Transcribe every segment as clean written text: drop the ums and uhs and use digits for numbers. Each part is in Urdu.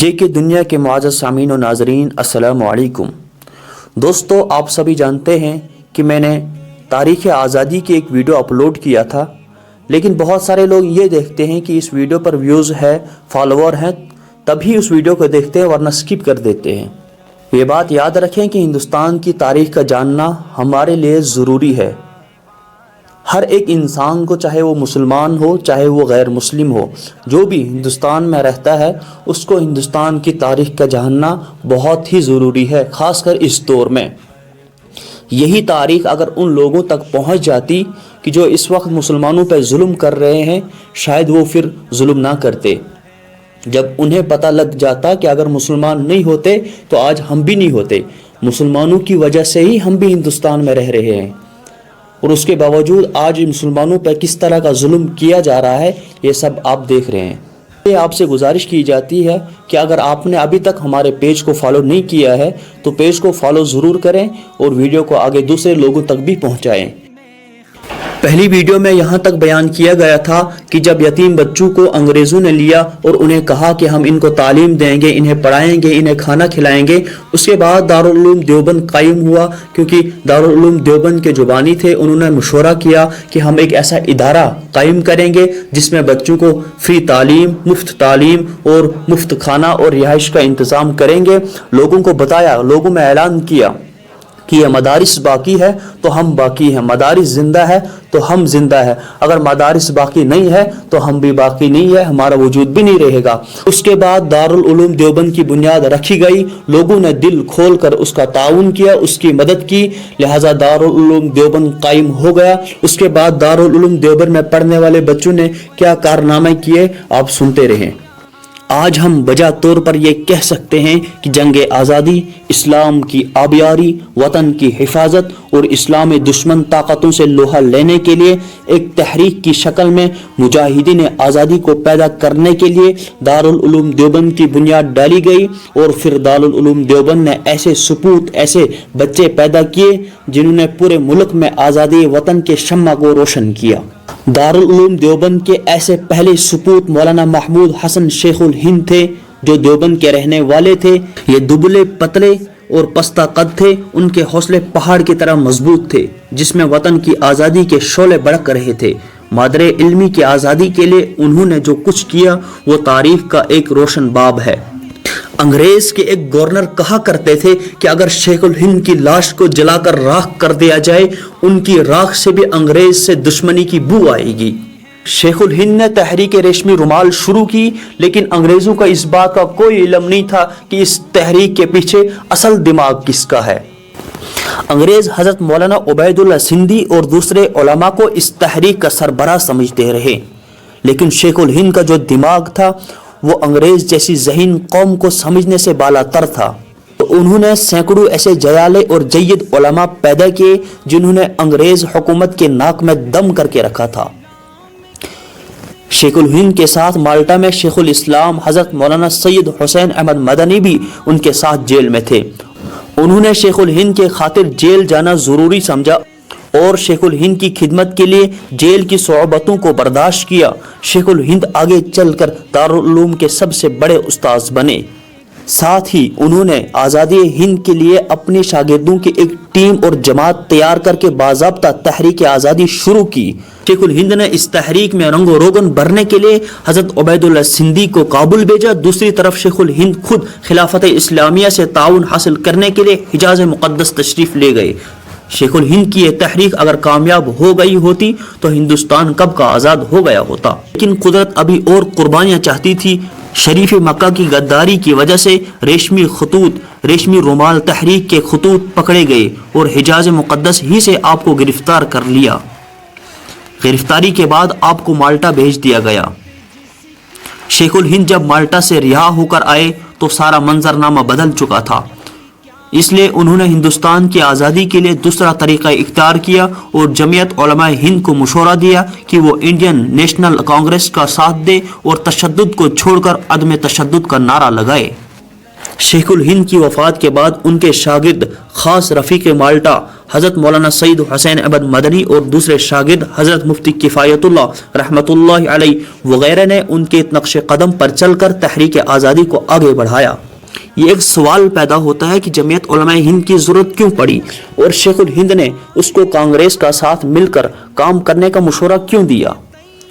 جے کے دنیا کے معزز سامعین و ناظرین، السلام علیکم۔ دوستو، آپ سبھی جانتے ہیں کہ میں نے تاریخ آزادی کی ایک ویڈیو اپلوڈ کیا تھا، لیکن بہت سارے لوگ یہ دیکھتے ہیں کہ اس ویڈیو پر ویوز ہے، فالوور ہیں، تبھی اس ویڈیو کو دیکھتے ہیں ورنہ سکپ کر دیتے ہیں۔ یہ بات یاد رکھیں کہ ہندوستان کی تاریخ کا جاننا ہمارے لیے ضروری ہے۔ ہر ایک انسان کو، چاہے وہ مسلمان ہو چاہے وہ غیر مسلم ہو، جو بھی ہندوستان میں رہتا ہے اس کو ہندوستان کی تاریخ کا جاننا بہت ہی ضروری ہے، خاص کر اس دور میں۔ یہی تاریخ اگر ان لوگوں تک پہنچ جاتی کہ جو اس وقت مسلمانوں پہ ظلم کر رہے ہیں، شاید وہ پھر ظلم نہ کرتے۔ جب انہیں پتہ لگ جاتا کہ اگر مسلمان نہیں ہوتے تو آج ہم بھی نہیں ہوتے، مسلمانوں کی وجہ سے ہی ہم بھی ہندوستان میں رہ رہے ہیں، اور اس کے باوجود آج مسلمانوں پہ کس طرح کا ظلم کیا جا رہا ہے یہ سب آپ دیکھ رہے ہیں۔ یہ آپ سے گزارش کی جاتی ہے کہ اگر آپ نے ابھی تک ہمارے پیج کو فالو نہیں کیا ہے تو پیج کو فالو ضرور کریں اور ویڈیو کو آگے دوسرے لوگوں تک بھی پہنچائیں۔ پہلی ویڈیو میں یہاں تک بیان کیا گیا تھا کہ جب یتیم بچوں کو انگریزوں نے لیا اور انہیں کہا کہ ہم ان کو تعلیم دیں گے، انہیں پڑھائیں گے، انہیں کھانا کھلائیں گے، اس کے بعد دارالعلوم دیوبند قائم ہوا، کیونکہ دارالعلوم دیوبند کے جو بانی تھے انہوں نے مشورہ کیا کہ ہم ایک ایسا ادارہ قائم کریں گے جس میں بچوں کو فری تعلیم اور مفت کھانا اور رہائش کا انتظام کریں گے۔ لوگوں کو بتایا، لوگوں میں اعلان کیا کہ یہ مدارس باقی ہے تو ہم باقی ہیں، مدارس زندہ ہے تو ہم زندہ ہے، اگر مدارس باقی نہیں ہے تو ہم بھی باقی نہیں ہے، ہمارا وجود بھی نہیں رہے گا۔ اس کے بعد دارالعلوم دیوبند کی بنیاد رکھی گئی، لوگوں نے دل کھول کر اس کا تعاون کیا، اس کی مدد کی، لہٰذا دارالعلوم دیوبند قائم ہو گیا۔ اس کے بعد دارالعلوم دیوبند میں پڑھنے والے بچوں نے کیا کارنامے کیے آپ سنتے رہیں۔ آج ہم بجا طور پر یہ کہہ سکتے ہیں کہ جنگ آزادی، اسلام کی آبیاری، وطن کی حفاظت اور اسلامی دشمن طاقتوں سے لوہا لینے کے لیے ایک تحریک کی شکل میں مجاہدین آزادی کو پیدا کرنے کے لیے دارالعلوم دیوبند کی بنیاد ڈالی گئی، اور پھر دارالعلوم دیوبند نے ایسے سپوت، ایسے بچے پیدا کیے جنہوں نے پورے ملک میں آزادی وطن کے شمع کو روشن کیا۔ دارالعلوم دیوبند کے ایسے پہلے سپوت مولانا محمود حسن شیخ الہند تھے، جو دیوبند کے رہنے والے تھے۔ یہ دبلے پتلے اور پستہ قد تھے، ان کے حوصلے پہاڑ کی طرح مضبوط تھے، جس میں وطن کی آزادی کے شعلے بڑک رہے تھے۔ مادر علمی کی آزادی کے لیے انہوں نے جو کچھ کیا وہ تاریخ کا ایک روشن باب ہے۔ انگریز کے ایک گورنر کہا کرتے تھے کہ اگر شیخ الہند کی لاش کو جلا کر راکھ کر دیا جائے، ان کی راکھ سے بھی انگریز سے دشمنی کی بو آئے گی۔ شیخ الہند نے تحریک ریشمی رومال شروع کی، لیکن انگریزوں کا اس بات کا کوئی علم نہیں تھا کہ اس تحریک کے پیچھے اصل دماغ کس کا ہے۔ انگریز حضرت مولانا عبید اللہ سندھی اور دوسرے علماء کو اس تحریک کا سربراہ سمجھتے رہے، لیکن شیخ الہند کا جو دماغ تھا وہ انگریز جیسی ذہین قوم کو سمجھنے سے بالا تر تھا، تو انہوں نے سینکڑوں ایسے جیالے اور جید علماء پیدا کیے جنہوں نے انگریز حکومت کے ناک میں دم کر کے رکھا تھا۔ شیخ الہند کے ساتھ مالٹا میں شیخ الاسلام حضرت مولانا سید حسین احمد مدنی بھی ان کے ساتھ جیل میں تھے۔ انہوں نے شیخ الہند کے خاطر جیل جانا ضروری سمجھا اور شیخ الہند کی خدمت کے لیے جیل کی صعوبتوں کو برداشت کیا۔ شیخ الہند آگے چل کر دارالعلوم کے سب سے بڑے استاذ بنے۔ ساتھ ہی انہوں نے آزادی ہند کے لیے اپنے شاگردوں کی ایک ٹیم اور جماعت تیار کر کے باضابطہ تحریک آزادی شروع کی۔ شیخ الہند نے اس تحریک میں رنگ و روغن بھرنے کے لیے حضرت عبید اللہ سندھی کو کابل بھیجا۔ دوسری طرف شیخ الہند خود خلافت اسلامیہ سے تعاون حاصل کرنے کے لیے حجاز مقدس تشریف لے گئے۔ شیخ الہند کی یہ تحریک اگر کامیاب ہو گئی ہوتی تو ہندوستان کب کا آزاد ہو گیا ہوتا، لیکن قدرت ابھی اور قربانیاں چاہتی تھی۔ شریف مکہ کی غداری کی وجہ سے ریشمی رومال تحریک کے خطوط پکڑے گئے اور حجاز مقدس ہی سے آپ کو گرفتار کر لیا۔ گرفتاری کے بعد آپ کو مالٹا بھیج دیا گیا۔ شیخ الہند جب مالٹا سے رہا ہو کر آئے تو سارا منظرنامہ بدل چکا تھا، اس لیے انہوں نے ہندوستان کی آزادی کے لیے دوسرا طریقہ اختیار کیا اور جمعیت علماء ہند کو مشورہ دیا کہ وہ انڈین نیشنل کانگریس کا ساتھ دے اور تشدد کو چھوڑ کر عدم تشدد کا نعرہ لگائے۔ شیخ الہند کی وفات کے بعد ان کے شاگرد خاص رفیق مالٹا حضرت مولانا سید حسین احمد مدنی اور دوسرے شاگرد حضرت مفتی کفایت اللہ رحمۃ اللہ علیہ وغیرہ نے ان کے نقش قدم پر چل کر تحریک آزادی کو آگے بڑھایا۔ یہ ایک سوال پیدا ہوتا ہے کہ جمعیت علماء ہند کی ضرورت کیوں پڑی اور شیخ الہند نے اس کو کانگریس کا ساتھ مل کر کام کرنے کا مشورہ کیوں دیا؟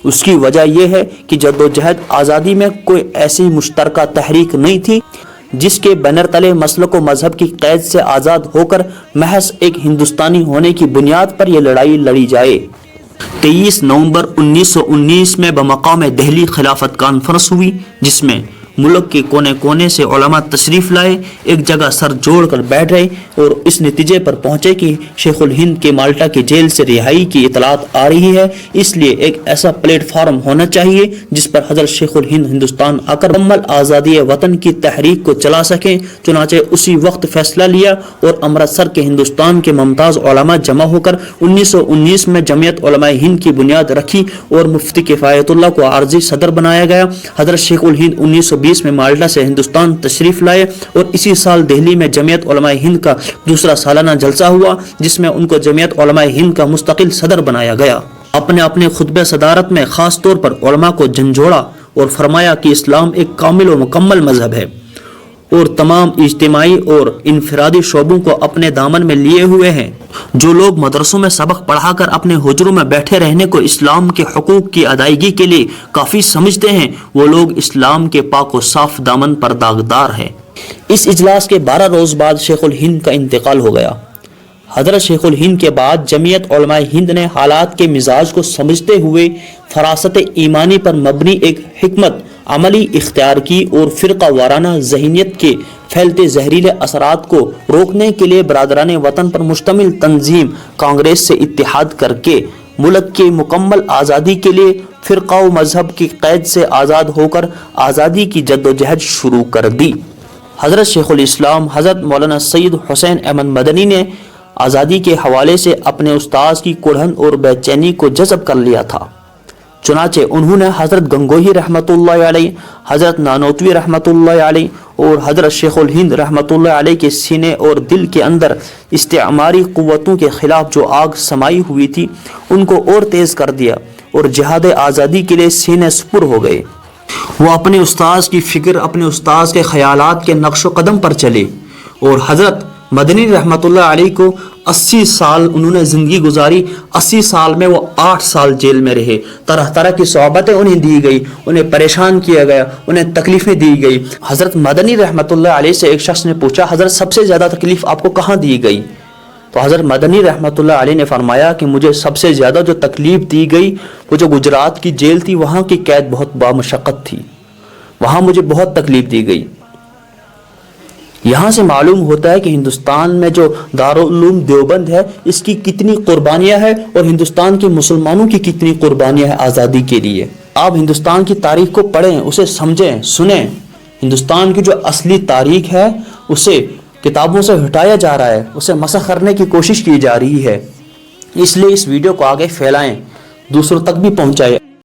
اس کی وجہ یہ ہے کہ جدوجہد آزادی میں کوئی ایسی مشترکہ تحریک نہیں تھی جس کے بینر تلے مسلک و مذہب کی قید سے آزاد ہو کر محض ایک ہندوستانی ہونے کی بنیاد پر یہ لڑائی لڑی جائے۔ 23 نومبر 1919 میں بمقام دہلی خلافت کانفرنس ہوئی، جس میں ملک کے کونے کونے سے علماء تشریف لائے، ایک جگہ سر جوڑ کر بیٹھ رہے اور اس نتیجے پر پہنچے کہ شیخ الہند کے مالٹا کی جیل سے رہائی کی اطلاعات آ رہی ہے، اس لیے ایک ایسا پلیٹ فارم ہونا چاہیے جس پر حضرت شیخ الہند ہندوستان آ کر مکمل آزادی وطن کی تحریک کو چلا سکیں۔ چنانچہ اسی وقت فیصلہ لیا اور امرتسر کے ہندوستان کے ممتاز علماء جمع ہو کر 1919 میں جمعیت علماء ہند کی بنیاد رکھی اور مفتی کفایت اللہ کو عارضی صدر بنایا گیا۔ حضرت شیخ الہند 1920 میں مالٹا سے ہندوستان تشریف لائے اور اسی سال دہلی میں جمعیت علماء ہند کا دوسرا سالانہ جلسہ ہوا، جس میں ان کو جمعیت علماء ہند کا مستقل صدر بنایا گیا۔ اپنے خطبہ صدارت میں خاص طور پر علماء کو جھنجھوڑا اور فرمایا کہ اسلام ایک کامل و مکمل مذہب ہے اور تمام اجتماعی اور انفرادی شعبوں کو اپنے دامن میں لیے ہوئے ہیں۔ جو لوگ مدرسوں میں سبق پڑھا کر اپنے حجروں میں بیٹھے رہنے کو اسلام کے حقوق کی ادائیگی کے لیے کافی سمجھتے ہیں، وہ لوگ اسلام کے پاک و صاف دامن پر داغدار ہیں۔ اس اجلاس کے 12 روز بعد شیخ الہند کا انتقال ہو گیا۔ حضرت شیخ الہند کے بعد جمعیت علماء ہند نے حالات کے مزاج کو سمجھتے ہوئے فراست ایمانی پر مبنی ایک حکمت عملی اختیار کی اور فرقہ وارانہ ذہنیت کے پھیلتے زہریلے اثرات کو روکنے کے لیے برادران وطن پر مشتمل تنظیم کانگریس سے اتحاد کر کے ملک کے مکمل آزادی کے لیے فرقہ و مذہب کی قید سے آزاد ہو کر آزادی کی جدوجہد شروع کر دی۔ حضرت شیخ الاسلام حضرت مولانا سید حسین احمد مدنی نے آزادی کے حوالے سے اپنے استاذ کی کڑھن اور بے چینی کو جذب کر لیا تھا، چنانچہ انہوں نے حضرت گنگوہی رحمۃ اللہ علیہ، حضرت نانوتوی رحمۃ اللہ علیہ اور حضرت شیخ الہند رحمۃ اللہ علیہ کے سینے اور دل کے اندر استعماری قوتوں کے خلاف جو آگ سمائی ہوئی تھی ان کو اور تیز کر دیا اور جہاد آزادی کے لیے سینے سپر ہو گئے۔ وہ اپنے استاذ کی فکر، اپنے استاذ کے خیالات کے نقش و قدم پر چلے اور حضرت مدنی رحمۃ اللہ علیہ کو 80 سال انہوں نے زندگی گزاری، 80 سال میں وہ 8 سال جیل میں رہے، طرح طرح کی صحبتیں انہیں دی گئی، انہیں پریشان کیا گیا، انہیں تکلیفیں دی گئی۔ حضرت مدنی رحمۃ اللہ علیہ سے ایک شخص نے پوچھا، حضرت سب سے زیادہ تکلیف آپ کو کہاں دی گئی؟ تو حضرت مدنی رحمۃ اللہ علیہ نے فرمایا کہ مجھے سب سے زیادہ جو تکلیف دی گئی وہ جو گجرات کی جیل تھی، وہاں کی قید بہت بامشقت تھی، وہاں مجھے بہت تکلیف دی گئی۔ یہاں سے معلوم ہوتا ہے کہ ہندوستان میں جو دارالعلوم دیوبند ہے اس کی کتنی قربانیاں ہیں اور ہندوستان کے مسلمانوں کی کتنی قربانیاں ہیں آزادی کے لیے۔ آپ ہندوستان کی تاریخ کو پڑھیں، اسے سمجھیں، سنیں۔ ہندوستان کی جو اصلی تاریخ ہے اسے کتابوں سے ہٹایا جا رہا ہے، اسے مسخ کرنے کی کوشش کی جا رہی ہے۔ اس لیے اس ویڈیو کو آگے پھیلائیں، دوسروں تک بھی پہنچائیں۔